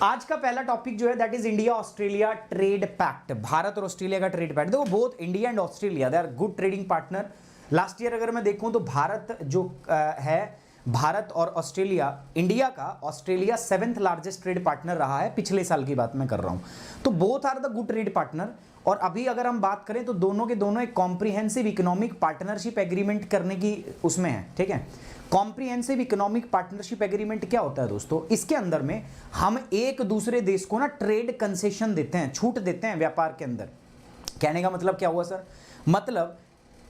आज का पहला टॉपिक जो है that is India Australia trade pact. Bharat और ऑस्ट्रेलिया का ट्रेड पैक्ट। देखो both India and Australia they are good trading partner. Last year अगर मैं देखूं तो भारत जो है, भारत और ऑस्ट्रेलिया, इंडिया का Australia 7th largest trade partner रहा है। पिछले साल की बात मैं कर रहा हूं। तो both are the good trade partner. और अभी अगर हम बात करें तो दोनों के दोनों एक कॉम्प्रिहेंसिव इकोनॉमिक पार्टनरशिप एग्रीमेंट करने की उसमें है। ठीक है, कॉम्प्रिहेंसिव इकोनॉमिक पार्टनरशिप एग्रीमेंट क्या होता है दोस्तों? इसके अंदर में हम एक दूसरे देश को ना ट्रेड कंसेशन देते हैं, छूट देते हैं व्यापार के अंदर। कहने का मतलब क्या हुआ सर? मतलब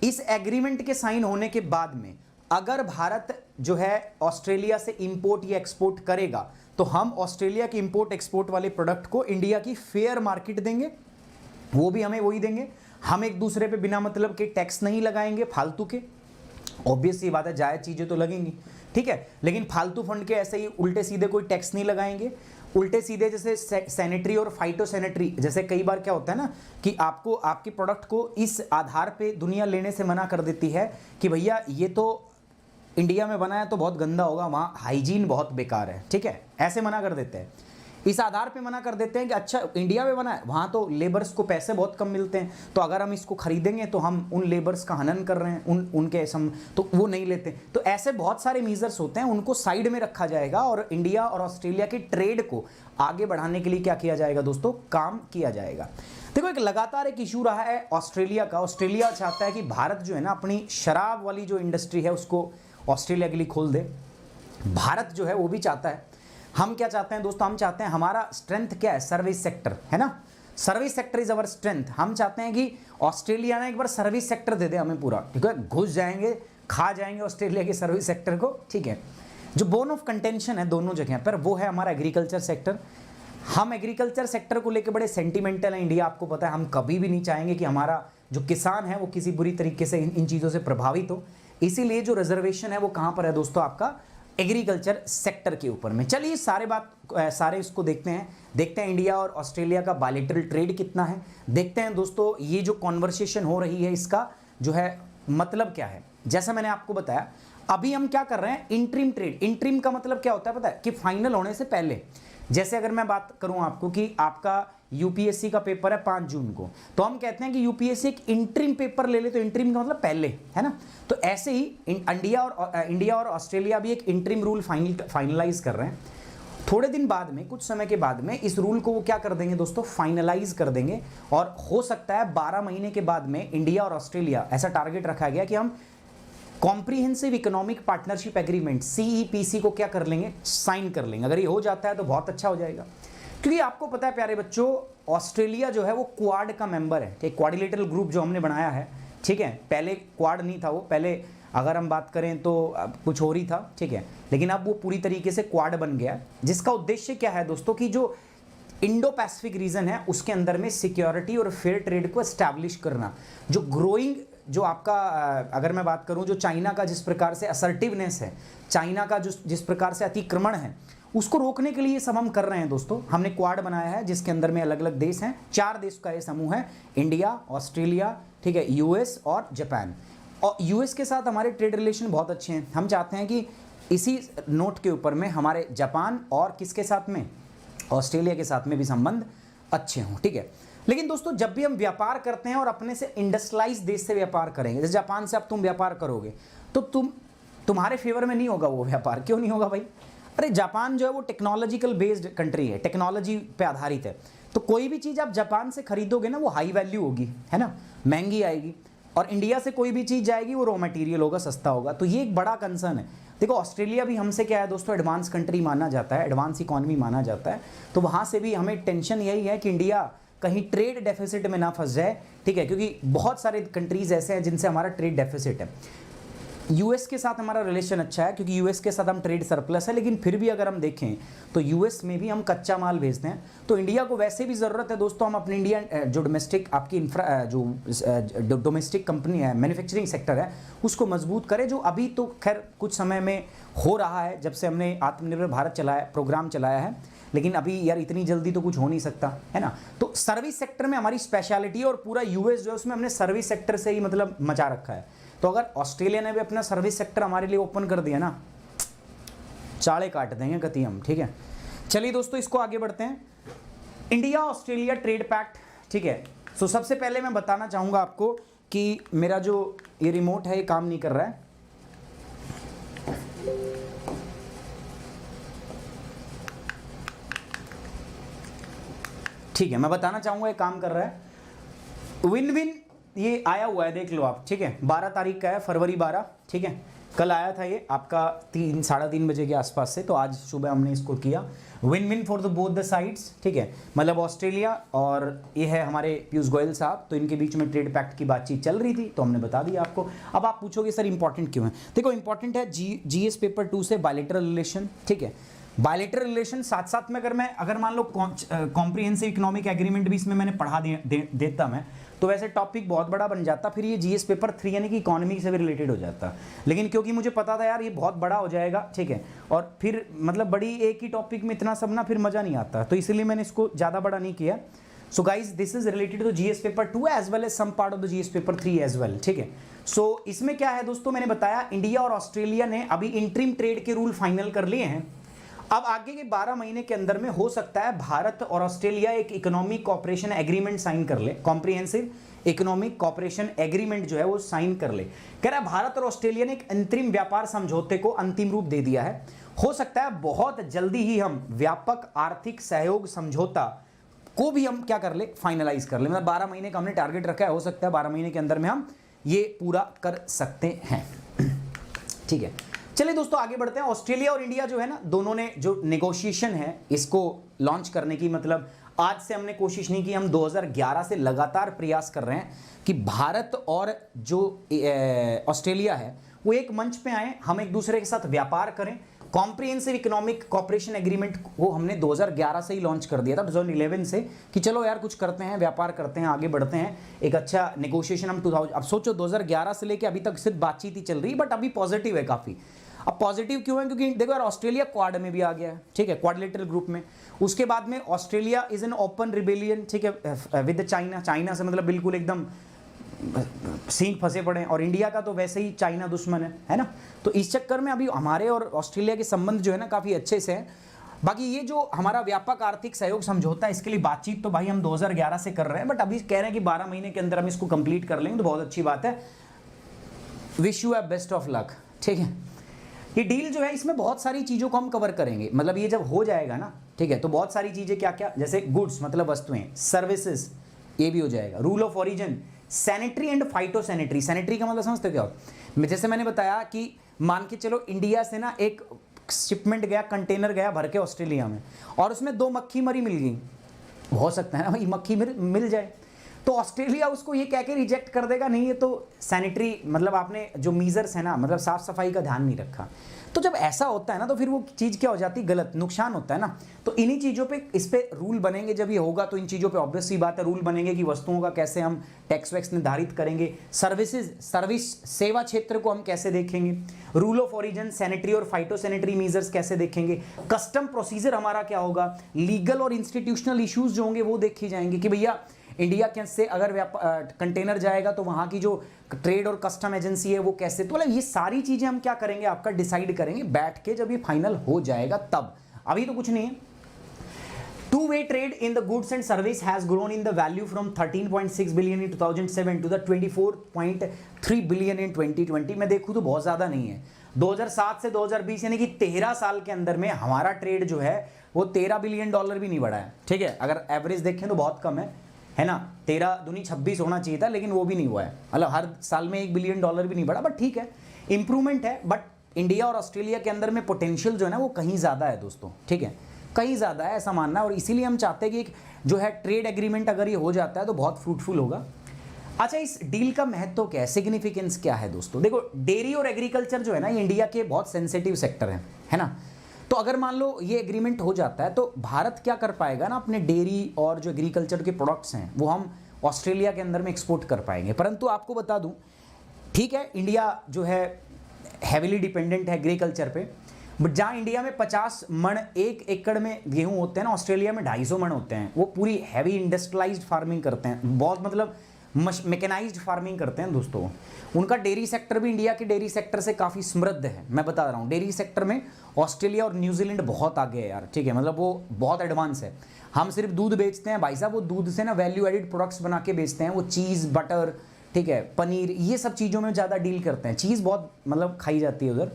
इस एग्रीमेंट के साइन होने के बाद में अगर भारत जो है ऑस्ट्रेलिया से इंपोर्ट या एक्सपोर्ट करेगा तो हम ऑस्ट्रेलिया के इंपोर्ट एक्सपोर्ट वाले प्रोडक्ट को इंडिया की फेयर मार्केट देंगे, वो भी हमें वही देंगे। हम एक दूसरे पे बिना मतलब के टैक्स नहीं लगाएंगे फालतू के। ऑब्वियस सी बात है, जायज चीजें तो लगेंगी, ठीक है, लेकिन फालतू फंड के ऐसे ही उल्टे सीधे कोई टैक्स नहीं लगाएंगे। उल्टे सीधे जैसे सैनिटरी और फाइटो सैनिटरी, जैसे कई बार क्या होता है ना कि आपको आपके प्रोडक्ट को इस आधार पे दुनिया लेने से मना कर देती है कि भैया ये तो इंडिया में बना है तो बहुत गंदा होगा, वहाँ हाइजीन बहुत बेकार है। ठीक है, ऐसे मना कर देते हैं। इस आधार पे मना कर देते हैं कि अच्छा इंडिया में बना है, वहाँ तो लेबर्स को पैसे बहुत कम मिलते हैं, तो अगर हम इसको खरीदेंगे तो हम उन लेबर्स का हनन कर रहे हैं, उनके तो वो नहीं लेते। तो ऐसे बहुत सारे मीजर्स होते हैं, उनको साइड में रखा जाएगा और इंडिया और ऑस्ट्रेलिया के ट्रेड को आगे बढ़ाने के लिए क्या किया जाएगा दोस्तों? काम किया जाएगा। देखो एक लगातार एक इशू रहा है ऑस्ट्रेलिया का। ऑस्ट्रेलिया चाहता है कि भारत जो है ना अपनी शराब वाली जो इंडस्ट्री है उसको ऑस्ट्रेलिया के लिए खोल दे। भारत जो है वो भी चाहता है। हम क्या चाहते हैं दोस्तों? हम चाहते हैं, हमारा स्ट्रेंथ क्या है? सर्विस सेक्टर है ना, service sector is our strength. हम चाहते हैं कि ऑस्ट्रेलिया ना एक बार सर्विस सेक्टर दे दे हमें पूरा, ठीक है, घुस जाएंगे, खा जाएंगे ऑस्ट्रेलिया के सर्विस सेक्टर को। ठीक है, जो बोन ऑफ कंटेंशन है दोनों जगह पर वो है हमारा एग्रीकल्चर सेक्टर। हम एग्रीकल्चर सेक्टर को लेकर बड़े सेंटिमेंटल हैं इंडिया, आपको पता है। हम कभी भी नहीं चाहेंगे कि हमारा जो किसान है वो किसी बुरी तरीके से इन चीज़ों से प्रभावित हो। इसीलिए जो रिजर्वेशन है वो कहाँ पर है दोस्तों? आपका एग्रीकल्चर सेक्टर के ऊपर में। चलिए सारे इसको देखते हैं इंडिया और ऑस्ट्रेलिया का बायलैटरल ट्रेड कितना है। देखते हैं दोस्तों ये जो कॉन्वर्सेशन हो रही है इसका जो है मतलब क्या है। जैसा मैंने आपको बताया अभी हम क्या कर रहे हैं, इंटरिम ट्रेड। इंटरिम का मतलब क्या होता है पता है? कि फाइनल होने से पहले। जैसे अगर मैं बात करूं आपको कि आपका यूपीएससी का पेपर है 5 जून को, तो हम कहते हैं कि यूपीएससी एक इंटरिम पेपर ले ले, तो इंटरिम का मतलब पहले, है ना। तो ऐसे ही इंडिया और ऑस्ट्रेलिया भी एक इंटरिम रूल फाइनलाइज कर रहे हैं। थोड़े दिन बाद में, कुछ समय के बाद में इस रूल को वो क्या कर देंगे दोस्तों? फाइनलाइज कर देंगे। और हो सकता है 12 महीने के बाद में इंडिया और ऑस्ट्रेलिया, ऐसा टारगेट रखा गया कि हम comprehensive economic partnership agreement CEPC को क्या कर लेंगे? साइन कर लेंगे। अगर ये हो जाता है तो बहुत अच्छा हो जाएगा, क्योंकि आपको पता है प्यारे बच्चों, ऑस्ट्रेलिया जो है वो क्वाड का मेंबर है, ठीक, क्वाड्रिलेटरल ग्रुप जो हमने बनाया है। ठीक है, पहले क्वाड नहीं था वो, पहले अगर हम बात करें तो कुछ और ही था, ठीक है, लेकिन अब वो पूरी तरीके से क्वाड बन गया, जिसका उद्देश्य क्या है दोस्तों कि जो इंडो पैसिफिक रीजन है उसके अंदर में सिक्योरिटी और फेयर ट्रेड को एस्टैब्लिश करना। जो ग्रोइंग, जो आपका अगर मैं बात करूं, जो चाइना का जिस प्रकार से असर्टिवनेस है, चाइना का जो जिस प्रकार से अतिक्रमण है, उसको रोकने के लिए सब हम कर रहे हैं दोस्तों। हमने क्वाड बनाया है जिसके अंदर में अलग अलग देश हैं, 4 देश का ये समूह है, इंडिया, ऑस्ट्रेलिया, ठीक है, यूएस और जापान। और यूएस के साथ हमारे ट्रेड रिलेशन बहुत अच्छे हैं। हम चाहते हैं कि इसी नोट के ऊपर में हमारे जापान और किसके साथ में, ऑस्ट्रेलिया के साथ में भी संबंध अच्छे हों। ठीक है, लेकिन दोस्तों जब भी हम व्यापार करते हैं और अपने से इंडस्ट्रियलाइज देश से व्यापार करेंगे, जैसे जापान से अब तुम व्यापार करोगे तो तुम्हारे फेवर में नहीं होगा वो व्यापार। क्यों नहीं होगा भाई? अरे जापान जो है वो टेक्नोलॉजिकल बेस्ड कंट्री है, टेक्नोलॉजी पे आधारित है। तो कोई भी चीज़ आप जापान से खरीदोगे ना वो हाई वैल्यू होगी, है ना, महंगी आएगी। और इंडिया से कोई भी चीज़ जाएगी वो रॉ मटेरियल होगा, सस्ता होगा। तो ये एक बड़ा कंसर्न है। देखो ऑस्ट्रेलिया भी हमसे क्या है दोस्तों, एडवांस कंट्री माना जाता है, एडवांस इकॉनमी माना जाता है। तो वहाँ से भी हमें टेंशन यही है कि इंडिया कहीं ट्रेड डेफिसिट में ना फंस जाए, ठीक है, क्योंकि बहुत सारे कंट्रीज ऐसे हैं जिनसे हमारा ट्रेड डेफिसिट है। यूएस के साथ हमारा रिलेशन अच्छा है क्योंकि यूएस के साथ हम ट्रेड सरप्लस है, लेकिन फिर भी अगर हम देखें तो यूएस में भी हम कच्चा माल भेजते हैं। तो इंडिया को वैसे भी ज़रूरत है दोस्तों, हम अपनी इंडिया जो डोमेस्टिक आपकी जो डोमेस्टिक कंपनी है, मैन्युफैक्चरिंग सेक्टर है, उसको मजबूत करें, जो अभी तो खैर कुछ समय में हो रहा है जब से हमने आत्मनिर्भर भारत प्रोग्राम चलाया है। लेकिन अभी यार इतनी जल्दी तो कुछ हो नहीं सकता, है ना। तो सर्विस सेक्टर में हमारी स्पेशलिटी, और पूरा यूएस जो है उसमें हमने सर्विस सेक्टर से ही मतलब मचा रखा है। तो अगर ऑस्ट्रेलिया ने भी अपना सर्विस सेक्टर हमारे लिए ओपन कर दिया ना, चाड़े काट देंगे कति हम, ठीक है। चलिए दोस्तों इसको आगे बढ़ते हैं। इंडिया ऑस्ट्रेलिया ट्रेड पैक्ट, ठीक है। सो सबसे पहले मैं बताना चाहूंगा आपको कि मेरा जो ये रिमोट है ये काम नहीं कर रहा है। ठीक है, मैं बताना चाहूंगा ये काम कर रहा है। विन विन ये आया हुआ है, देख लो आप, ठीक है। 12 तारीख का है, फरवरी 12, ठीक है। कल आया था ये आपका 3-3:30 बजे के आसपास से, तो आज सुबह हमने इसको किया। Win win for the both the sides, ठीक है। मतलब ऑस्ट्रेलिया और ये है हमारे पीयूष गोयल साहब, तो इनके बीच में ट्रेड पैक्ट की बातचीत चल रही थी, तो हमने बता दिया आपको। अब आप पूछोगे सर इंपॉर्टेंट क्यों है? देखो इंपॉर्टेंट है जीएस पेपर 2 से बायलैटरल रिलेशन, ठीक है। बायलैटरल रिलेशन साथ साथ में अगर मान लो कॉम्प्रिहेंसिव इकोनॉमिक एग्रीमेंट भी इसमें मैंने पढ़ा देता मैं, तो वैसे टॉपिक बहुत बड़ा बन जाता, फिर ये जीएस पेपर 3 यानी कि इकोनॉमी से भी रिलेटेड हो जाता। लेकिन क्योंकि मुझे पता था यार ये बहुत बड़ा हो जाएगा, ठीक है, और फिर मतलब बड़ी एक ही टॉपिक में इतना सब ना फिर मज़ा नहीं आता, तो इसलिए मैंने इसको ज़्यादा बड़ा नहीं किया। So guys this is related to GS paper 2 as well as some part of the GS paper 3 as well, ठीक है। सो इसमें क्या है दोस्तों, मैंने बताया इंडिया और ऑस्ट्रेलिया ने अभी इंटरिम ट्रेड के रूल फाइनल कर लिए हैं। अब आगे के 12 महीने के अंदर में हो सकता है भारत और ऑस्ट्रेलिया एक इकोनॉमिक कॉपरेशन एग्रीमेंट साइन कर ले, कॉम्प्रिहेंसिव इकोनॉमिक कॉपरेशन एग्रीमेंट जो है वो साइन कर ले। कह रहा है भारत और ऑस्ट्रेलिया ने एक अंतरिम व्यापार समझौते को अंतिम रूप दे दिया है। हो सकता है बहुत जल्दी ही हम व्यापक आर्थिक सहयोग समझौता को भी हम क्या कर ले, फाइनलाइज कर ले। मतलब 12 महीने का हमने टारगेट रखा है, हो सकता है 12 महीने के अंदर में हम ये पूरा कर सकते हैं, ठीक है। चलिए दोस्तों आगे बढ़ते हैं। ऑस्ट्रेलिया और इंडिया जो है ना, दोनों ने जो नेगोशिएशन है इसको लॉन्च करने की, मतलब आज से हमने कोशिश नहीं की, हम 2011 से लगातार प्रयास कर रहे हैं कि भारत और जो ऑस्ट्रेलिया है वो एक मंच पे आए, हम एक दूसरे के साथ व्यापार करें। कॉम्प्रिहेंसिव इकोनॉमिक कॉपरेशन एग्रीमेंट वो हमने 2011 से ही लॉन्च कर दिया था, 2011 से, कि चलो यार कुछ करते हैं, व्यापार करते हैं, आगे बढ़ते हैं, एक अच्छा नेगोशिएशन हम 2000, अब सोचो 2011 से लेके अभी तक सिर्फ बातचीत ही चल रही है, बट अभी पॉजिटिव है काफ़ी। अब पॉजिटिव क्यों है? क्योंकि देखो यार ऑस्ट्रेलिया क्वाड में भी आ गया है, ठीक है, क्वाड्रिलेटरल ग्रुप में। उसके बाद में Australia is an open rebellion, ठीक है, विद चाइना। चाइना से मतलब बिल्कुल एकदम सींग फंसे पड़े हैं, और इंडिया का तो वैसे ही चाइना दुश्मन है ना। तो इस चक्कर में अभी हमारे और ऑस्ट्रेलिया के संबंध जो है ना काफ़ी अच्छे से हैं। बाकी ये जो हमारा व्यापक आर्थिक सहयोग समझौता है, इसके लिए बातचीत तो भाई हम 2011 से कर रहे हैं, बट अभी कह रहे हैं कि 12 महीने के अंदर हम इसको कंप्लीट कर लेंगे, तो बहुत अच्छी बात है। Wish you best of luck, ठीक है। ये डील जो है इसमें बहुत सारी चीज़ों को हम कवर करेंगे, मतलब ये जब हो जाएगा ना, ठीक है, तो बहुत सारी चीज़ें क्या क्या, जैसे गुड्स मतलब वस्तुएं, सर्विसेज ये भी हो जाएगा, rule of origin, sanitary and phyto sanitary. Sanitary का मतलब समझते हो क्या? जैसे मैंने बताया कि मान के चलो इंडिया से ना एक शिपमेंट गया, कंटेनर गया भर के ऑस्ट्रेलिया में, और उसमें 2 मक्खी मरी मिल गई, हो सकता है ना भाई मक्खी मिल जाए, तो ऑस्ट्रेलिया उसको ये कह के रिजेक्ट कर देगा, नहीं ये तो सैनिटरी मतलब आपने जो मीजर्स है ना, मतलब साफ सफाई का ध्यान नहीं रखा। तो जब ऐसा होता है ना, तो फिर वो चीज़ क्या हो जाती है, गलत, नुकसान होता है ना। तो इन्हीं चीज़ों पे इस पे रूल बनेंगे, जब ये होगा तो इन चीज़ों पे ऑब्वियस सी बात है रूल बनेंगे कि वस्तुओं का कैसे हम टैक्स वैक्स निर्धारित करेंगे, सर्विस सेवा क्षेत्र को हम कैसे देखेंगे, रूल ऑफ ओरिजिन, सैनिटरी और फाइटो सैनिटरी मीजर्स कैसे देखेंगे, कस्टम प्रोसीजर हमारा क्या होगा, लीगल और इंस्टीट्यूशनल इश्यूज जो होंगे वो देखे जाएंगे कि भैया इंडिया के से अगर कंटेनर जाएगा तो वहाँ की जो ट्रेड और कस्टम एजेंसी है वो कैसे, तो मतलब ये सारी चीज़ें हम क्या करेंगे, आपका डिसाइड करेंगे बैठ के, जब ये फाइनल हो जाएगा तब। अभी तो कुछ नहीं है। Two-way trade in the goods and service has grown in the value from 13.6 billion in 2007 to the 24.3 billion in 2020 में देखूँ तो बहुत ज़्यादा नहीं है। 2007 से 2020 यानी कि 13 साल के अंदर में हमारा ट्रेड जो है वो $13 बिलियन भी नहीं बढ़ा है, ठीक है। अगर एवरेज देखें तो बहुत कम है ना, 13 दूनी 26 होना चाहिए था, लेकिन वो भी नहीं हुआ है, मतलब हर साल में $1 बिलियन भी नहीं बढ़ा, बट ठीक है, इंप्रूवमेंट है। बट इंडिया और ऑस्ट्रेलिया के अंदर में पोटेंशियल जो है ना वो कहीं ज़्यादा है दोस्तों, ठीक है, कहीं ज़्यादा है ऐसा मानना है, और इसीलिए हम चाहते हैं कि एक जो है ट्रेड एग्रीमेंट अगर ये हो जाता है तो बहुत फ्रूटफुल होगा। अच्छा, इस डील का महत्व क्या है, सिग्निफिकेंस क्या है दोस्तों? देखो डेयरी और एग्रीकल्चर जो है ना ये इंडिया के बहुत सेंसिटिव सेक्टर है ना। तो अगर मान लो ये एग्रीमेंट हो जाता है तो भारत क्या कर पाएगा ना, अपने डेयरी और जो एग्रीकल्चर के प्रोडक्ट्स हैं वो हम ऑस्ट्रेलिया के अंदर में एक्सपोर्ट कर पाएंगे। परंतु आपको बता दूं, ठीक है, इंडिया जो है हैविली डिपेंडेंट है एग्रीकल्चर पे, बट जहाँ इंडिया में 50 मण 1 एकड़ में गेहूं होते हैं ना, ऑस्ट्रेलिया में 250 मण होते हैं। वो पूरी हैवी इंडस्ट्रियलाइज्ड फार्मिंग करते हैं, बहुत मतलब मैकेनाइज्ड फार्मिंग करते हैं दोस्तों। उनका डेयरी सेक्टर भी इंडिया के डेयरी सेक्टर से काफ़ी समृद्ध है, मैं बता रहा हूँ। डेयरी सेक्टर में ऑस्ट्रेलिया और न्यूजीलैंड बहुत आगे है यार, ठीक है, मतलब वो बहुत एडवांस है। हम सिर्फ दूध बेचते हैं भाई साहब, वो दूध से ना वैल्यू एडिड प्रोडक्ट्स बना के बेचते हैं, वो चीज़, बटर, ठीक है, पनीर, ये सब चीज़ों में ज़्यादा डील करते हैं। चीज़ बहुत मतलब खाई जाती है उधर,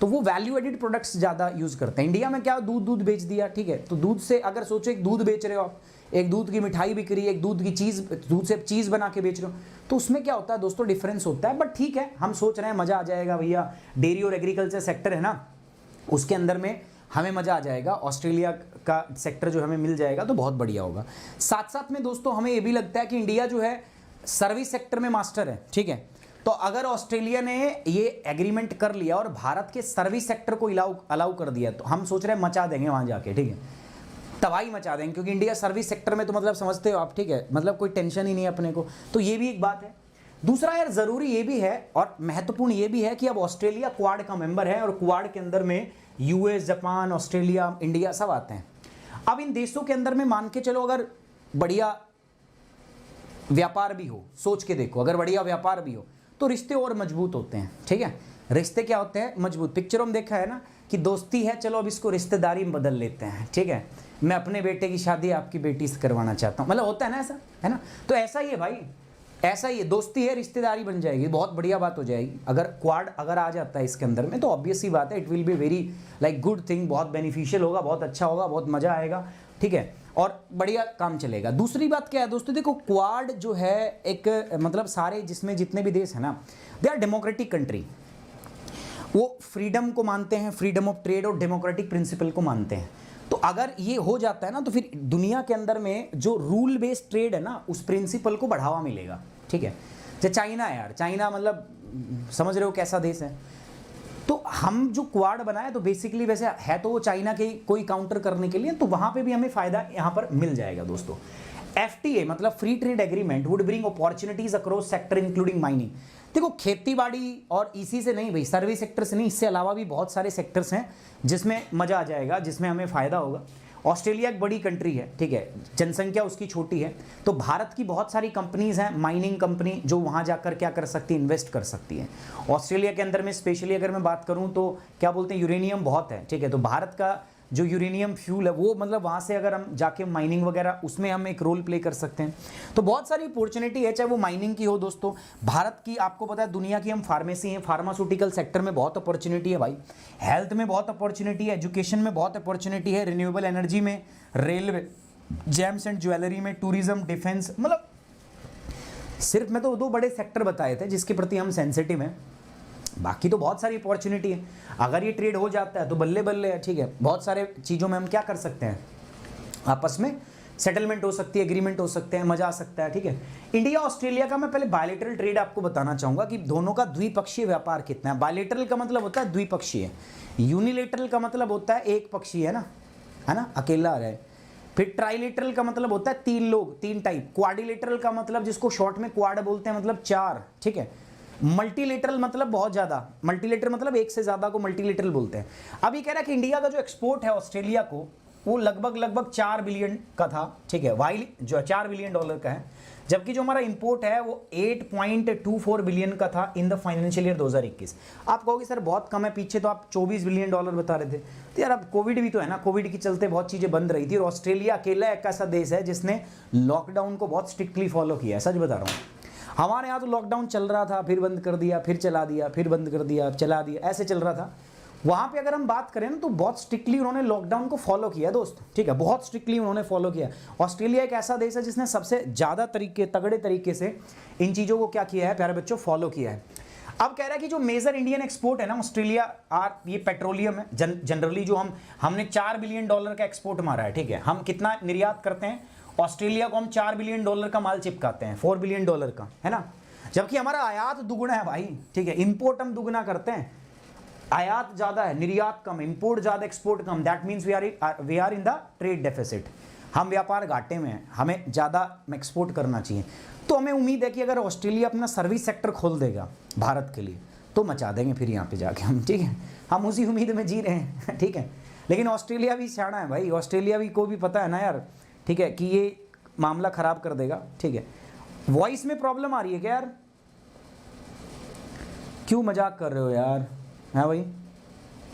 तो वो वैल्यू एडिड प्रोडक्ट्स ज़्यादा यूज़ करते हैं। इंडिया में क्या दूध बेच दिया, ठीक है, तो दूध से अगर सोचो एक दूध बेच रहे हो आप, एक दूध की मिठाई बिक रही है, एक दूध की चीज़, दूध से चीज़ बना के बेच रहे हो, तो उसमें क्या होता है दोस्तों, डिफरेंस होता है। बट ठीक है, हम सोच रहे हैं मज़ा आ जाएगा भैया, डेयरी और एग्रीकल्चर सेक्टर है ना, उसके अंदर में हमें मज़ा आ जाएगा, ऑस्ट्रेलिया का सेक्टर जो हमें मिल जाएगा तो बहुत बढ़िया होगा। साथ साथ में दोस्तों हमें ये भी लगता है कि इंडिया जो है सर्विस सेक्टर में मास्टर है, ठीक है, तो अगर ऑस्ट्रेलिया ने ये एग्रीमेंट कर लिया और भारत के सर्विस सेक्टर को अलाउ कर दिया, तो हम सोच रहे हैं मचा देंगे वहाँ जाके, ठीक है, तबाही मचा देंगे, क्योंकि इंडिया सर्विस सेक्टर में तो मतलब समझते हो आप, ठीक है, मतलब कोई टेंशन ही नहीं है अपने को, तो ये भी एक बात है। दूसरा यार ज़रूरी ये भी है और महत्वपूर्ण ये भी है कि अब ऑस्ट्रेलिया क्वाड का मेंबर है और क्वाड के अंदर में यूएस, जापान, ऑस्ट्रेलिया, इंडिया सब आते हैं। अब इन देशों के अंदर में मान के चलो अगर बढ़िया व्यापार भी हो, सोच के देखो, अगर बढ़िया व्यापार भी हो तो रिश्ते और मजबूत होते हैं, ठीक है, रिश्ते क्या होते हैं, मजबूत। पिक्चरों में देखा है ना कि दोस्ती है, चलो अब इसको रिश्तेदारी में बदल लेते हैं, ठीक है, मैं अपने बेटे की शादी आपकी बेटी से करवाना चाहता हूँ, मतलब होता है ना ऐसा, है ना, तो ऐसा ही है भाई, ऐसा ही है, दोस्ती है, रिश्तेदारी बन जाएगी, बहुत बढ़िया बात हो जाएगी। अगर क्वाड अगर आ जाता है इसके अंदर में तो ऑब्वियस ही बात है, it will be very like good thing, बहुत बेनिफिशियल होगा, बहुत अच्छा होगा, बहुत मजा आएगा, ठीक है, और बढ़िया काम चलेगा। दूसरी बात क्या है दोस्तों, देखो क्वाड जो है एक मतलब सारे जिसमें जितने भी देश है ना, दे आर डेमोक्रेटिक कंट्री, वो फ्रीडम को मानते हैं, फ्रीडम ऑफ ट्रेड और डेमोक्रेटिक प्रिंसिपल को मानते हैं। तो अगर ये हो जाता है ना तो फिर दुनिया के अंदर में जो रूल बेस्ड ट्रेड है ना, उस प्रिंसिपल को बढ़ावा मिलेगा, ठीक है। जैसे चाइना है यार, चाइना मतलब समझ रहे हो कैसा देश है, तो हम जो क्वाड बनाए तो बेसिकली वैसे है तो वो चाइना के कोई काउंटर करने के लिए, तो वहां पे भी हमें फायदा यहाँ पर मिल जाएगा दोस्तों। FTA मतलब free trade agreement would bring opportunities across sector including mining. देखो खेती बाड़ी और इसी से नहीं भाई, सर्विस सेक्टर से नहीं, इससे अलावा भी बहुत सारे सेक्टर्स हैं जिसमें मजा आ जाएगा, जिसमें हमें फायदा होगा। ऑस्ट्रेलिया एक बड़ी कंट्री है, ठीक है, जनसंख्या उसकी छोटी है, तो भारत की बहुत सारी कंपनीज हैं, माइनिंग कंपनी, जो वहाँ जाकर क्या कर सकती है, इन्वेस्ट कर सकती है। ऑस्ट्रेलिया के अंदर में स्पेशली अगर मैं बात करूँ तो क्या बोलते हैं, यूरेनियम बहुत है, ठीक है, तो भारत का जो यूरेनियम फ्यूल है वो मतलब वहाँ से अगर हम जाके माइनिंग वगैरह उसमें हम एक रोल प्ले कर सकते हैं। तो बहुत सारी अपॉर्चुनिटी है, चाहे वो माइनिंग की हो दोस्तों, भारत की आपको पता है दुनिया की हम फार्मेसी हैं, फार्मास्यूटिकल सेक्टर में बहुत अपॉर्चुनिटी है भाई, हेल्थ में बहुत अपॉर्चुनिटी है, एजुकेशन में बहुत अपॉर्चुनिटी है, रिन्यूएबल एनर्जी में, रेलवे, जेम्स एंड ज्वेलरी में, टूरिज्म, डिफेंस, मतलब सिर्फ मैं तो दो बड़े सेक्टर बताए थे जिसके प्रति हम सेंसिटिव हैं, बाकी तो बहुत सारी अपॉर्चुनिटी है। अगर ये ट्रेड हो जाता है तो बल्ले बल्ले है, ठीक है, बहुत सारे चीज़ों में हम क्या कर सकते हैं, आपस में सेटलमेंट हो सकती है, एग्रीमेंट हो सकते हैं, मजा आ सकता है, ठीक है। इंडिया ऑस्ट्रेलिया का मैं पहले बायलैटरल ट्रेड आपको बताना चाहूँगा कि दोनों का द्विपक्षीय व्यापार कितना है। बायलैटरल का मतलब होता है द्विपक्षीय, यूनिलेटरल का मतलब होता है एक पक्षीय, है ना, अकेला रहे। फिर ट्राइलेटरल का मतलब होता है तीन लोग, तीन टाइप। क्वाड्रिलेटरल का मतलब जिसको शॉर्ट में क्वाड बोलते हैं, मतलब चार, ठीक है। मल्टीलेटरल मतलब बहुत ज्यादा, मल्टीलेटरल मतलब एक से ज्यादा को मल्टीलेटरल बोलते हैं। अब ये कह रहा है कि इंडिया का जो एक्सपोर्ट है ऑस्ट्रेलिया को वो लगभग 4 बिलियन का था, ठीक है, वाइल जो 4 बिलियन डॉलर का है, जबकि जो हमारा इंपोर्ट है वो 8.24 बिलियन का था इन द फाइनेंशियल ईयर 2021। आप कहोगे सर बहुत कम है, पीछे तो आप 24 बिलियन डॉलर बता रहे थे, तो यार अब कोविड भी तो है ना, कोविड के चलते बहुत चीज़ें बंद रही थी, और ऑस्ट्रेलिया अकेला एक ऐसा देश है जिसने लॉकडाउन को बहुत स्ट्रिक्टली फॉलो किया है, सच बता रहा हूँ। हमारे यहाँ तो लॉकडाउन चल रहा था, फिर बंद कर दिया, फिर चला दिया, फिर बंद कर दिया, चला दिया, ऐसे चल रहा था। वहाँ पे अगर हम बात करें ना तो बहुत स्ट्रिक्टली उन्होंने लॉकडाउन को फॉलो किया दोस्त, ठीक है, बहुत स्ट्रिक्टली उन्होंने फॉलो किया। ऑस्ट्रेलिया एक ऐसा देश है जिसने सबसे ज़्यादा तगड़े तरीके से इन चीज़ों को क्या किया है प्यारे बच्चों, फॉलो किया है। अब कह रहा है कि जो मेजर इंडियन एक्सपोर्ट है ना ऑस्ट्रेलिया ये पेट्रोलियम है। जनरली जो हमने 4 बिलियन डॉलर का एक्सपोर्ट मारा है, ठीक है, हम कितना निर्यात करते हैं, ऑस्ट्रेलिया को हम 4 बिलियन डॉलर का माल चिपकाते हैं, 4 बिलियन डॉलर का, है ना, जबकि हमारा आयात दुगुना है भाई, ठीक है, इंपोर्ट हम दुगुना करते हैं, आयात ज्यादा है, निर्यात कम, इंपोर्ट ज्यादा, एक्सपोर्ट कम, that means we are in the trade deficit, हम व्यापार घाटे में हैं, हमें ज़्यादा एक्सपोर्ट करना चाहिए। तो हमें उम्मीद है कि अगर ऑस्ट्रेलिया अपना सर्विस सेक्टर खोल देगा भारत के लिए तो मचा देंगे फिर यहाँ पे जाके हम, ठीक है, हम उसी उम्मीद में जी रहे हैं, ठीक है। लेकिन ऑस्ट्रेलिया भी सियाना है भाई, ऑस्ट्रेलिया भी को भी पता है ना यार, ठीक है, कि ये मामला ख़राब कर देगा, ठीक है। वॉइस में प्रॉब्लम आ रही है क्या यार? क्यों मजाक कर रहे हो यार? हाँ भाई,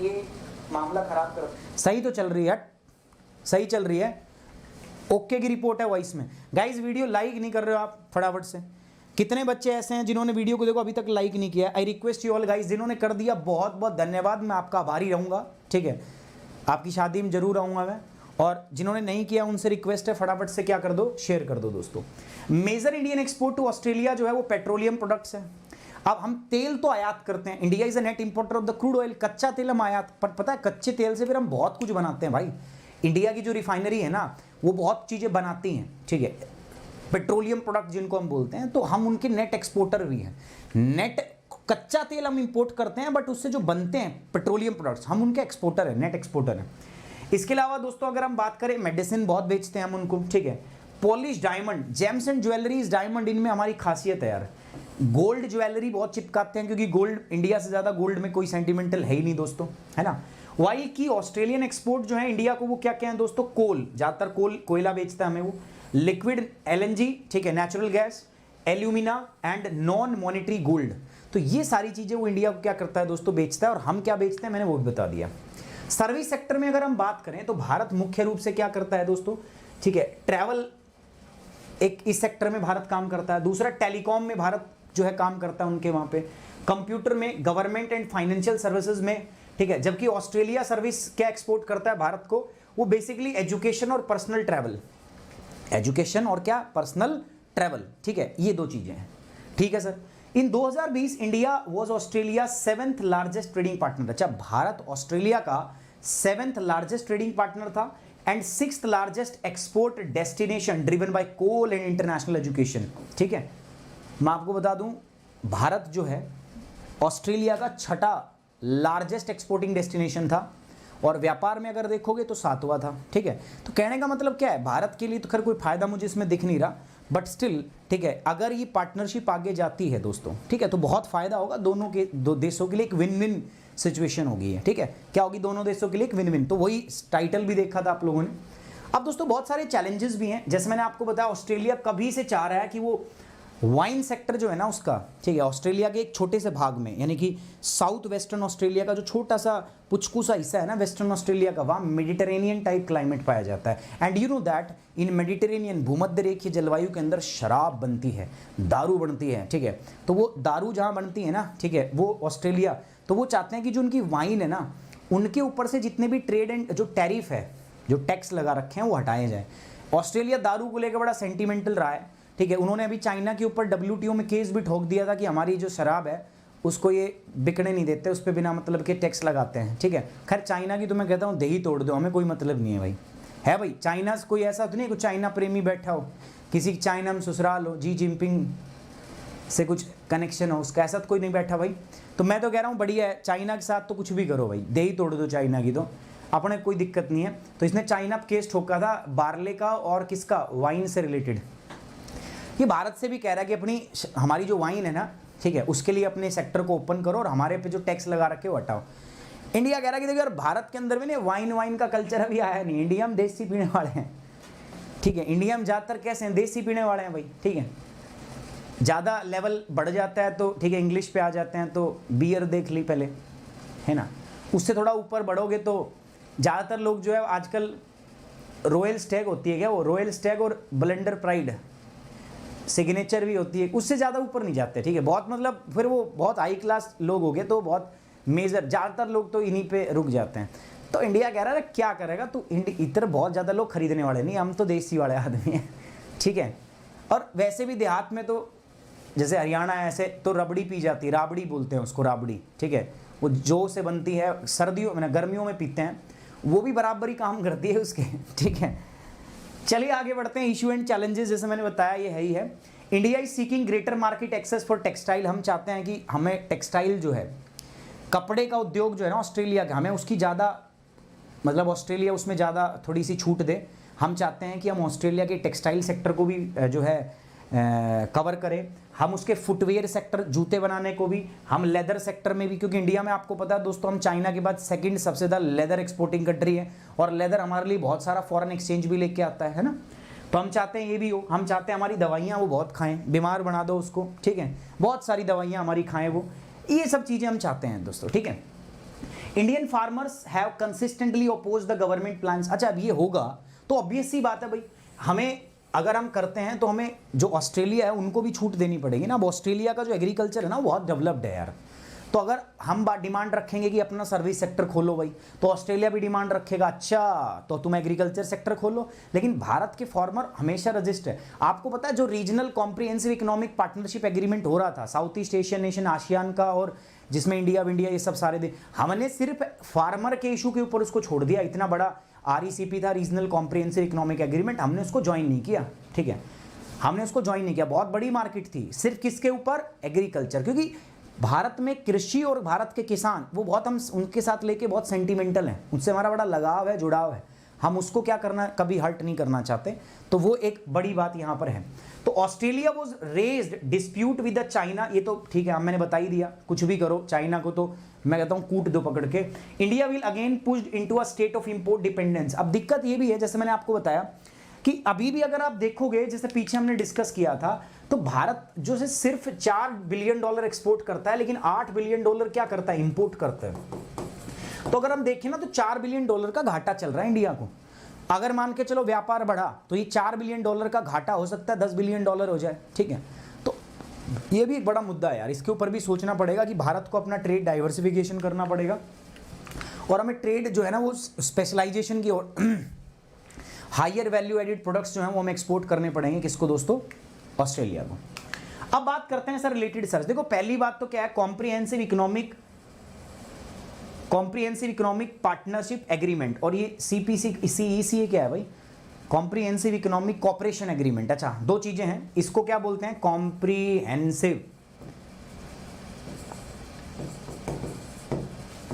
ये मामला खराब करो। सही तो चल रही है, सही चल रही है, ओके की रिपोर्ट है वॉइस में। गाइस वीडियो लाइक नहीं कर रहे हो आप फटाफट से। कितने बच्चे ऐसे हैं जिन्होंने वीडियो को देखो अभी तक लाइक नहीं किया? I request you all guys, जिन्होंने कर दिया बहुत बहुत धन्यवाद, मैं आपका आभारी रहूंगा, ठीक है। आपकी शादी में जरूर आऊंगा मैं। और जिन्होंने नहीं किया उनसे रिक्वेस्ट है फटाफट से क्या कर दो, शेयर कर दो दोस्तों। Major Indian export to Australia जो है वो पेट्रोलियम प्रोडक्ट्स है। अब हम तेल तो आयात करते हैं, India is a net importer of the crude oil. कच्चा तेल हम आयात, पर पता है कच्चे तेल से फिर हम बहुत कुछ बनाते हैं भाई। इंडिया की जो रिफाइनरी है ना वो बहुत चीजें बनाती हैं, ठीक है, पेट्रोलियम प्रोडक्ट जिनको हम बोलते हैं, तो हम उनके नेट एक्सपोर्टर भी हैं। नेट कच्चा तेल हम इंपोर्ट करते हैं बट उससे जो बनते हैं पेट्रोलियम प्रोडक्ट्स हम उनके एक्सपोर्टर है, नेट एक्सपोर्टर है। इसके अलावा दोस्तों अगर हम बात करें, मेडिसिन बहुत बेचते हैं हम उनको, ठीक है। Polish diamond, James and jewelleries, diamond, इनमें हमारी खासियत है यार। गोल्ड ज्वेलरी बहुत चिपकाते हैं क्योंकि गोल्ड, इंडिया से ज्यादा गोल्ड में कोई सेंटिमेंटल है ही नहीं दोस्तों, है ना। वाइल की ऑस्ट्रेलियन एक्सपोर्ट जो है इंडिया को, वो क्या क्या है दोस्तों, कोल, ज्यादातर कोयला बेचता है हमें वो, लिक्विड एलएनजी, ठीक है, natural gas, alumina and non monetary gold. तो ये सारी चीजें वो इंडिया को क्या करता है दोस्तों, बेचता है। और हम क्या बेचते हैं मैंने वो भी बता दिया। सर्विस सेक्टर में अगर हम बात करें तो भारत मुख्य रूप से क्या करता है दोस्तों, ठीक है, ट्रैवल, एक इस सेक्टर में भारत काम करता है। दूसरा टेलीकॉम में भारत जो है काम करता है उनके वहां पे, कंप्यूटर में, गवर्नमेंट एंड फाइनेंशियल सर्विसेज में, ठीक है। जबकि ऑस्ट्रेलिया सर्विस क्या एक्सपोर्ट करता है भारत को, वो बेसिकली एजुकेशन और पर्सनल ट्रैवल, एजुकेशन और क्या, पर्सनल ट्रैवल, ठीक है, ये दो चीजें हैं, ठीक है sir. In 2020 India was Australia 7th largest trading partner. अच्छा, भारत ऑस्ट्रेलिया का 7th लार्जेस्ट ट्रेडिंग पार्टनर था and 6th largest export destination driven by coal and international education, ठीक है। मैं आपको बता दूं, भारत जो है ऑस्ट्रेलिया का 6ठा लार्जेस्ट एक्सपोर्टिंग डेस्टिनेशन था और व्यापार में अगर देखोगे तो 7वां था, ठीक है। तो कहने का मतलब क्या है, भारत के लिए तो खैर कोई फायदा मुझे इसमें दिख नहीं रहा, बट स्टिल, ठीक है, अगर ये पार्टनरशिप आगे जाती है दोस्तों, ठीक है, तो बहुत फायदा होगा दोनों के, दो देशों के लिए एक विन विन सिचुएशन होगी है, ठीक है। क्या होगी, दोनों देशों के लिए एक विन विन। तो वही टाइटल भी देखा था आप लोगों ने। अब दोस्तों बहुत सारे चैलेंजेस भी हैं, जैसे मैंने आपको बताया ऑस्ट्रेलिया कभी से चाह रहा है कि वो वाइन सेक्टर जो है ना उसका, ठीक है, ऑस्ट्रेलिया के एक छोटे से भाग में, यानी कि साउथ वेस्टर्न ऑस्ट्रेलिया का जो छोटा सा पुचकू सा हिस्सा है ना वेस्टर्न ऑस्ट्रेलिया का, वहाँ मेडिटेरेनियन टाइप क्लाइमेट पाया जाता है। And you know that in Mediterranean भूमध्य रेखीय जलवायु के अंदर शराब बनती है, दारू बनती है, ठीक है। तो वो दारू जहाँ बनती है ना, ठीक है, वो ऑस्ट्रेलिया, तो वो चाहते हैं कि जो उनकी वाइन है ना, उनके ऊपर से जितने भी ट्रेड एंड जो टैरिफ है, जो टैक्स लगा रखे हैं, वो हटाए जाए। ऑस्ट्रेलिया दारू को लेकर बड़ा सेंटिमेंटल रहा है, ठीक है। उन्होंने अभी चाइना के ऊपर WTO में केस भी ठोक दिया था कि हमारी जो शराब है उसको ये बिकने नहीं देते, उस पर बिना मतलब के टैक्स लगाते हैं, ठीक है। खैर चाइना की तो मैं कहता हूँ दही तोड़ दो, हमें कोई मतलब नहीं है भाई, है भाई। चाइना से कोई ऐसा तो नहीं कोई चाइना प्रेमी बैठा हो, किसी चाइना में ससुराल हो, जी जिनपिंग से कुछ कनेक्शन हो उसका, ऐसा तो कोई नहीं बैठा भाई। तो मैं तो कह रहा हूँ बढ़िया है, चाइना के साथ तो कुछ भी करो भाई, दही तोड़ दो चाइना की, तो अपने कोई दिक्कत नहीं है। तो इसने चाइना केस ठोका था बार्ले का और किसका, वाइन से रिलेटेड। ये भारत से भी कह रहा है कि अपनी हमारी जो वाइन है ना, ठीक है, उसके लिए अपने सेक्टर को ओपन करो और हमारे पे जो टैक्स लगा रखे वो हटाओ। इंडिया कह रहा है कि देखो यार भारत के अंदर भी नहीं वाइन का कल्चर अभी आया नहीं, इंडिया में देसी पीने वाले हैं, ठीक है। इंडिया में ज़्यादातर कैसे हैं, देसी पीने वाले हैं भाई, ठीक है। ज़्यादा लेवल बढ़ जाता है तो ठीक है, इंग्लिश पे आ जाते हैं तो बियर देख ली पहले, है ना। उससे थोड़ा ऊपर बढ़ोगे तो ज़्यादातर लोग जो है आजकल रॉयल स्टैग होती है क्या, वो रॉयल स्टैग और ब्लेंडर प्राइड सिग्नेचर भी होती है, उससे ज़्यादा ऊपर नहीं जाते, ठीक है। बहुत मतलब फिर वो बहुत हाई क्लास लोग हो गए तो बहुत मेजर, ज़्यादातर लोग तो इन्हीं पे रुक जाते हैं। तो इंडिया कह रहा है क्या करेगा तो, इधर बहुत ज़्यादा लोग खरीदने वाले नहीं, हम तो देसी वाले आदमी हैं, ठीक है। और वैसे भी देहात में तो जैसे हरियाणा है ऐसे तो रबड़ी पी जाती है, राबड़ी बोलते हैं उसको, राबड़ी, ठीक है। वो जौ से बनती है, सर्दियों में गर्मियों में पीते हैं, वो भी बराबर ही काम करती है उसके, ठीक है। चलिए आगे बढ़ते हैं। इशू एंड चैलेंजेस, जैसे मैंने बताया ये है ही है। India is seeking greater market access for textile. हम चाहते हैं कि हमें टेक्सटाइल जो है, कपड़े का उद्योग जो है ना ऑस्ट्रेलिया का, हमें उसकी ज़्यादा मतलब ऑस्ट्रेलिया उसमें ज़्यादा थोड़ी सी छूट दे। हम चाहते हैं कि हम ऑस्ट्रेलिया के टेक्सटाइल सेक्टर को भी जो है कवर करें, हम उसके फुटवेयर सेक्टर, जूते बनाने को भी, हम लेदर सेक्टर में भी, क्योंकि इंडिया में आपको पता है दोस्तों हम चाइना के बाद सेकंड सबसे ज़्यादा लेदर एक्सपोर्टिंग कंट्री है और लेदर हमारे लिए बहुत सारा फॉरेन एक्सचेंज भी लेके आता है ना। तो हम चाहते हैं ये भी हो, हम चाहते हैं हमारी दवाइयाँ वो बहुत खाएं, बीमार बना दो उसको, ठीक है, बहुत सारी दवाइयाँ हमारी खाएं वो, ये सब चीज़ें हम चाहते हैं दोस्तों, ठीक है। Indian farmers have consistently oppose the government plans. अच्छा, अब ये होगा तो ऑब्वियस सी बात है भाई, हमें अगर हम करते हैं तो हमें जो ऑस्ट्रेलिया है उनको भी छूट देनी पड़ेगी ना। अब ऑस्ट्रेलिया का जो एग्रीकल्चर है ना बहुत डेवलप्ड है यार, तो अगर हम डिमांड रखेंगे कि अपना सर्विस सेक्टर खोलो भाई, तो ऑस्ट्रेलिया भी डिमांड रखेगा, अच्छा तो तुम एग्रीकल्चर सेक्टर खोलो। लेकिन भारत के फार्मर हमेशा रजिस्ट है। आपको पता है जो regional comprehensive economic partnership agreement हो रहा था south east Asian nation ASEAN का, और जिसमें इंडिया ये सब सारे थे, हमने सिर्फ फार्मर के इशू के ऊपर उसको छोड़ दिया। इतना बड़ा RECP था, रीजनल कॉम्प्रिहेंसिव इकोनॉमिक एग्रीमेंट, हमने उसको ज्वाइन नहीं किया, ठीक है, हमने उसको ज्वाइन नहीं किया। बहुत बड़ी मार्केट थी, सिर्फ किसके ऊपर, एग्रीकल्चर, क्योंकि भारत में कृषि और भारत के किसान वो बहुत, हम उनके साथ लेके बहुत सेंटिमेंटल हैं, उनसे हमारा बड़ा लगाव है, जुड़ाव है, हम उसको क्या करना, कभी हर्ट नहीं करना चाहते, तो वो एक बड़ी बात यहाँ पर है। तो Australia was raised dispute with the China, ये तो ठीक है, हम मैंने बता ही दिया, कुछ भी करो चाइना को तो मैं कहता हूँ कूट दो पकड़ के। India will again pushed into a state of import dependence. अब दिक्कत ये भी है, जैसे मैंने आपको बताया कि अभी भी अगर आप देखोगे, जैसे पीछे हमने डिस्कस किया था, तो भारत जो से सिर्फ $4 बिलियन एक्सपोर्ट करता है, लेकिन $8 बिलियन क्या करता है, इंपोर्ट करता है। तो अगर हम देखें ना तो $4 बिलियन का घाटा चल रहा है इंडिया को। अगर मान के चलो व्यापार बढ़ा तो ये $4 बिलियन का घाटा हो सकता है $10 बिलियन हो जाए, ठीक है। तो ये भी एक बड़ा मुद्दा है यार, इसके ऊपर भी सोचना पड़ेगा कि भारत को अपना ट्रेड डाइवर्सिफिकेशन करना पड़ेगा, और हमें ट्रेड जो है ना वो स्पेशलाइजेशन की ओर, हायर वैल्यू एडेड प्रोडक्ट्स जो हैं वो हमें एक्सपोर्ट करने पड़ेंगे, किसको दोस्तों, ऑस्ट्रेलिया को। अब बात करते हैं सर रिलेटेड सर्च। देखो पहली बात तो क्या है, कॉम्प्रिहेंसिव इकोनॉमिक पार्टनरशिप एग्रीमेंट, और ये CECA क्या है भाई, कॉम्प्रिहेंसिव इकोनॉमिक कॉपरेशन एग्रीमेंट। अच्छा, दो चीजें हैं, इसको क्या बोलते हैं, कॉम्प्रिहेंसिव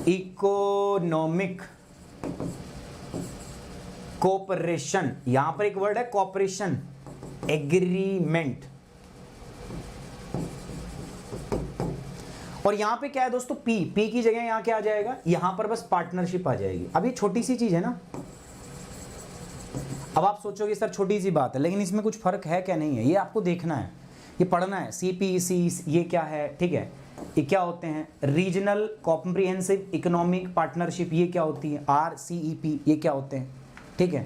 इकोनॉमिक कोऑपरेशन, यहां पर एक वर्ड है कॉपरेशन एग्रीमेंट, और यहां पे क्या है दोस्तों, पी की जगह यहां क्या आ जाएगा, यहां पर बस पार्टनरशिप आ जाएगी। अब ये छोटी सी चीज है ना, अब आप सोचोगे सर छोटी सी बात है, लेकिन इसमें कुछ फर्क है क्या, नहीं है, ये आपको देखना है, ये पढ़ना है। CPEC ये क्या है, ठीक है, ये क्या होते हैं, रीजनल कॉम्प्रिहेंसिव इकोनॉमिक पार्टनरशिप ये क्या होती है, RCEP ये क्या होते हैं, ठीक है,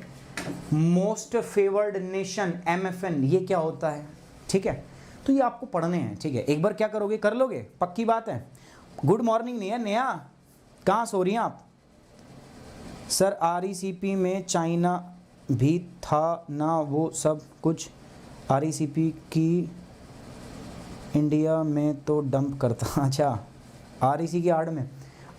मोस्ट फेवर्ड नेशन MFN ये क्या होता है, ठीक है। तो ये आपको पढ़ने हैं, ठीक है, एक बार क्या करोगे, कर लोगे, पक्की बात है। गुड मॉर्निंग नहीं है, नया कहाँ सो रही हैं आप सर, RECP में चाइना भी था ना, वो सब कुछ RECP की इंडिया में तो डंप करता। अच्छा, REC की आड़ में,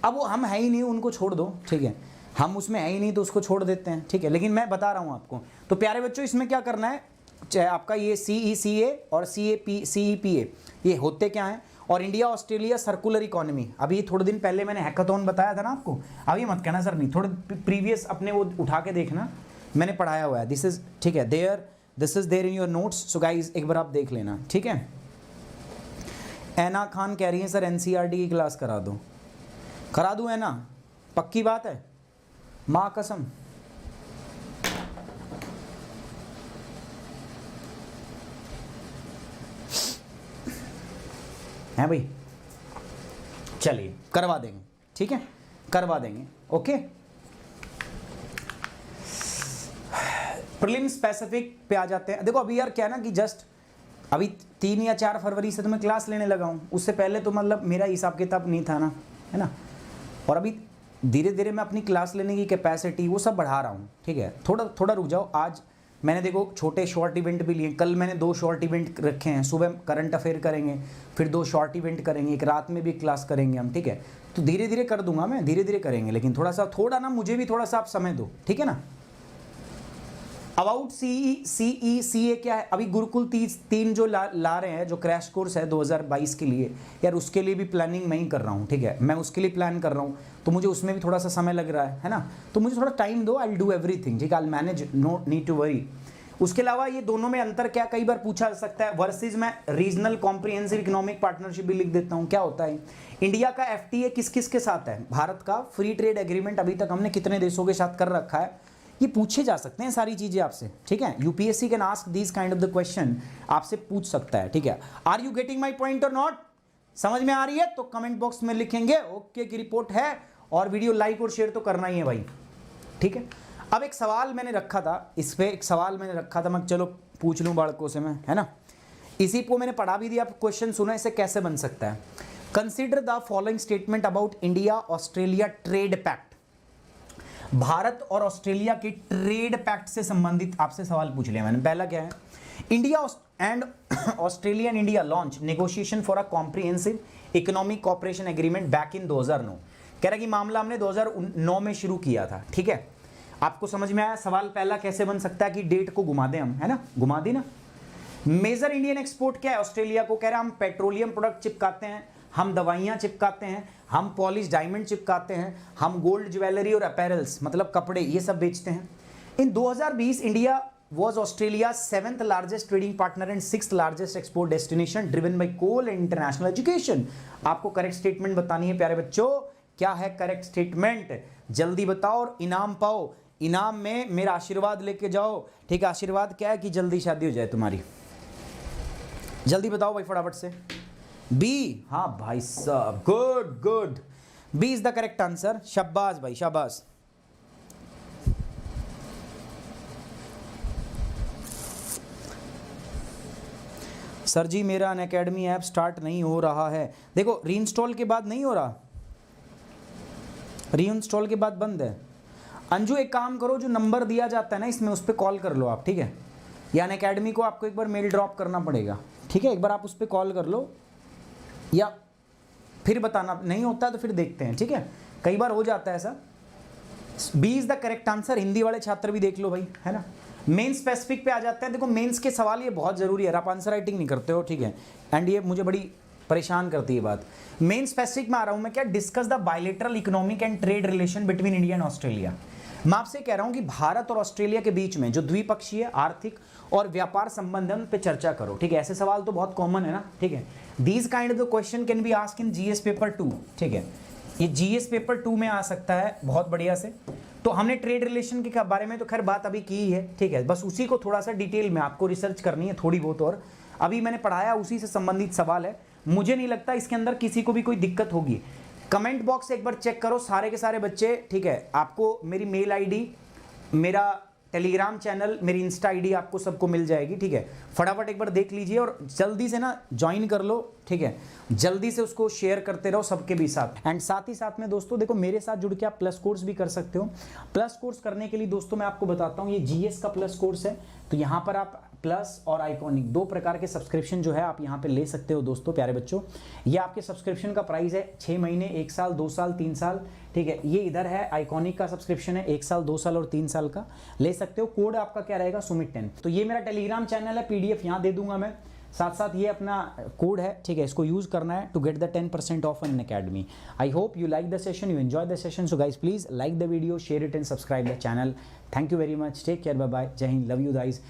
अब वो हम है ही नहीं, उनको छोड़ दो, ठीक है, हम उसमें है ही नहीं तो उसको छोड़ देते हैं, ठीक है। लेकिन मैं बता रहा हूँ आपको, तो प्यारे बच्चों इसमें क्या करना है, चाहे आपका ये CECA और CEPA ये होते क्या हैं, और इंडिया ऑस्ट्रेलिया सर्कुलर इकोनॉमी, अभी थोड़े दिन पहले मैंने हैकाथॉन बताया था ना आपको, अभी मत कहना सर नहीं, थोड़े प्रीवियस अपने वो उठा के देखना, मैंने पढ़ाया हुआ है, दिस इज, ठीक है, this is there in your notes, so guys एक बार आप देख लेना, ठीक है। ऐना खान कह रही है सर NCERT की क्लास करा दो, करा दूं ऐना, पक्की बात है, माँ कसम। है भाई, चलिए करवा देंगे, ठीक है, करवा देंगे, ओके। प्रीलिम स्पेसिफिक पे आ जाते हैं। देखो अभी यार क्या है ना कि जस्ट अभी 3 या 4 फरवरी से तो मैं क्लास लेने लगा हूँ, उससे पहले तो मतलब मेरा हिसाब किताब नहीं था ना, है ना, और अभी धीरे धीरे मैं अपनी क्लास लेने की कैपेसिटी वो सब बढ़ा रहा हूँ, ठीक है। थोड़ा रुक जाओ, आज मैंने देखो छोटे शॉर्ट इवेंट भी लिए, कल मैंने 2 शॉर्ट इवेंट रखे हैं, सुबह करंट अफेयर करेंगे, फिर 2 शॉर्ट इवेंट करेंगे, एक रात में भी क्लास करेंगे हम, ठीक है। तो धीरे धीरे कर दूंगा मैं, धीरे धीरे करेंगे, लेकिन थोड़ा ना मुझे भी थोड़ा सा आप समय दो, ठीक है ना। अबाउट CECA क्या है, अभी गुरुकुल 3 जो ला रहे हैं, जो क्रैश कोर्स है 2022 के लिए, यार उसके लिए भी प्लानिंग मैं ही कर रहा हूँ, ठीक है, मैं उसके लिए प्लान कर रहा हूँ, तो मुझे उसमें भी थोड़ा सा समय लग रहा है ना, तो मुझे थोड़ा टाइम दो, आई विल डू एवरीथिंग, ठीक है, I will manage, no need to worry. उसके अलावा ये दोनों में अंतर क्या, कई बार पूछा जा सकता है, वर्सेज मैं रीजनल कॉम्प्रिहेंसिव इकोनॉमिक पार्टनरशिप भी लिख देता हूँ, क्या होता है। इंडिया का FTA किस किस के साथ है, भारत का फ्री ट्रेड एग्रीमेंट अभी तक हमने कितने देशों के साथ कर रखा है, ये पूछे जा सकते हैं सारी चीजें आपसे, ठीक है। UPSC can ask this kind of the question, आपसे पूछ सकता है, ठीक है। Are you getting my point और नॉट? समझ में आ रही है तो कमेंट बॉक्स में लिखेंगे ओके की रिपोर्ट है, और वीडियो लाइक और शेयर तो करना ही है भाई, ठीक है। अब एक सवाल मैंने रखा था, इस पे एक सवाल मैंने रखा था, मैं चलो पूछ लूँ बालकों से मैं, है ना। इसी को मैंने पढ़ा भी दिया, आप क्वेश्चन सुना इसे कैसे बन सकता है। Consider the following statement about India Australia trade pact. Bharat और ऑस्ट्रेलिया के ट्रेड पैक्ट से संबंधित आपसे सवाल पूछ लिया मैंने। पहला क्या है, India and Australia and India launch negotiation for a comprehensive economic cooperation agreement back in 2009। कह रहा है कि मामला हमने 2009 में शुरू किया था, ठीक है। आपको समझ में आया सवाल पहला कैसे बन सकता है कि डेट को घुमा दें हम, है ना, घुमा दी ना। मेजर इंडियन एक्सपोर्ट क्या है ऑस्ट्रेलिया को? कह रहा है हम पेट्रोलियम प्रोडक्ट चिपकाते हैं, हम दवाइयां चिपकाते हैं, हम पॉलिश डायमंड चिपकाते हैं, हम गोल्ड ज्वेलरी और अपैरल्स मतलब कपड़े ये सब बेचते हैं। इन 2020 India was Australia's 7th largest trading partner and 6th largest export destination driven by coal and international education। आपको करेक्ट स्टेटमेंट बतानी है प्यारे बच्चों, क्या है करेक्ट स्टेटमेंट, जल्दी बताओ और इनाम पाओ। इनाम में मेरा आशीर्वाद लेके जाओ, ठीक है। आशीर्वाद क्या है कि जल्दी शादी हो जाए तुम्हारी, जल्दी बताओ भाई फटाफट से। बी, हाँ भाई साहब, good good, B is the correct answer. शाबाश भाई शाबाश। सर जी मेरा अनअकैडमी ऐप स्टार्ट नहीं हो रहा है। देखो रीइंस्टॉल के बाद नहीं हो रहा, रीइंस्टॉल के बाद बंद है। अंजू एक काम करो, जो नंबर दिया जाता है ना इसमें उस पर कॉल कर लो आप, ठीक है। या अनअकैडमी को आपको एक बार मेल ड्रॉप करना पड़ेगा, ठीक है। एक बार आप उस पर कॉल कर लो या फिर बताना, नहीं होता है तो फिर देखते हैं, ठीक है। कई बार हो जाता है ऐसा। B is the correct answer. Hindi वाले छात्र भी देख लो भाई, है ना। मेन स्पेसिफिक पे आ जाते हैं। देखो मेंस के सवाल ये बहुत जरूरी है, आप आंसर राइटिंग नहीं करते हो, ठीक है। एंड ये मुझे बड़ी परेशान करती है बात। मेन स्पेसिफिक में आ रहा हूं मैं, क्या discuss the bilateral economic and trade relation between India and Australia. मैं आपसे कह रहा हूं कि भारत और ऑस्ट्रेलिया के बीच में जो द्विपक्षीय आर्थिक और व्यापार संबंध है उन पे चर्चा करो, ठीक है। ऐसे सवाल तो बहुत कॉमन है ना, ठीक है। These kind of question can be asked in GS paper 2, ठीक है। ये जीएस पेपर 2 में आ सकता है बहुत बढ़िया से। तो हमने ट्रेड रिलेशन के बारे में तो खैर बात अभी की ही है, ठीक है। बस उसी को थोड़ा सा डिटेल में आपको रिसर्च करनी है थोड़ी बहुत, और अभी मैंने पढ़ाया उसी से संबंधित सवाल है। मुझे नहीं लगता इसके अंदर किसी को भी कोई दिक्कत होगी। कमेंट बॉक्स एक बार चेक करो सारे के सारे बच्चे, ठीक है। आपको मेरी मेल आईडी, मेरा टेलीग्राम चैनल, मेरी इंस्टा आईडी आपको सबको मिल जाएगी, ठीक है। फटाफट एक बार देख लीजिए और जल्दी से ना ज्वाइन कर लो, ठीक है। जल्दी से उसको शेयर करते रहो सबके भी साथ। एंड साथ ही साथ में दोस्तों देखो मेरे साथ जुड़ के आप प्लस कोर्स भी कर सकते हो। प्लस कोर्स करने के लिए दोस्तों मैं आपको बताता हूँ, ये जीएस का प्लस कोर्स है। तो यहाँ पर आप प्लस और आइकॉनिक 2 प्रकार के सब्सक्रिप्शन जो है आप यहाँ पे ले सकते हो दोस्तों प्यारे बच्चों। ये आपके सब्सक्रिप्शन का प्राइस है 6 महीने, 1 साल, 2 साल, 3 साल, ठीक है। ये इधर है आइकॉनिक का सब्सक्रिप्शन है 1 साल, 2 साल और 3 साल का, ले सकते हो। कोड आपका क्या रहेगा, सुमित 10। तो ये मेरा टेलीग्राम चैनल है, पीडीएफ यहाँ दे दूंगा मैं, साथ साथ ये अपना कोड है, ठीक है। इसको यूज करना है to get the 10% off in academy. I hope you like the session, you enjoy the session. So guys please like the video, share it and subscribe the channel. Thank you very much, take care, bye bye, जय Hind, love you guys.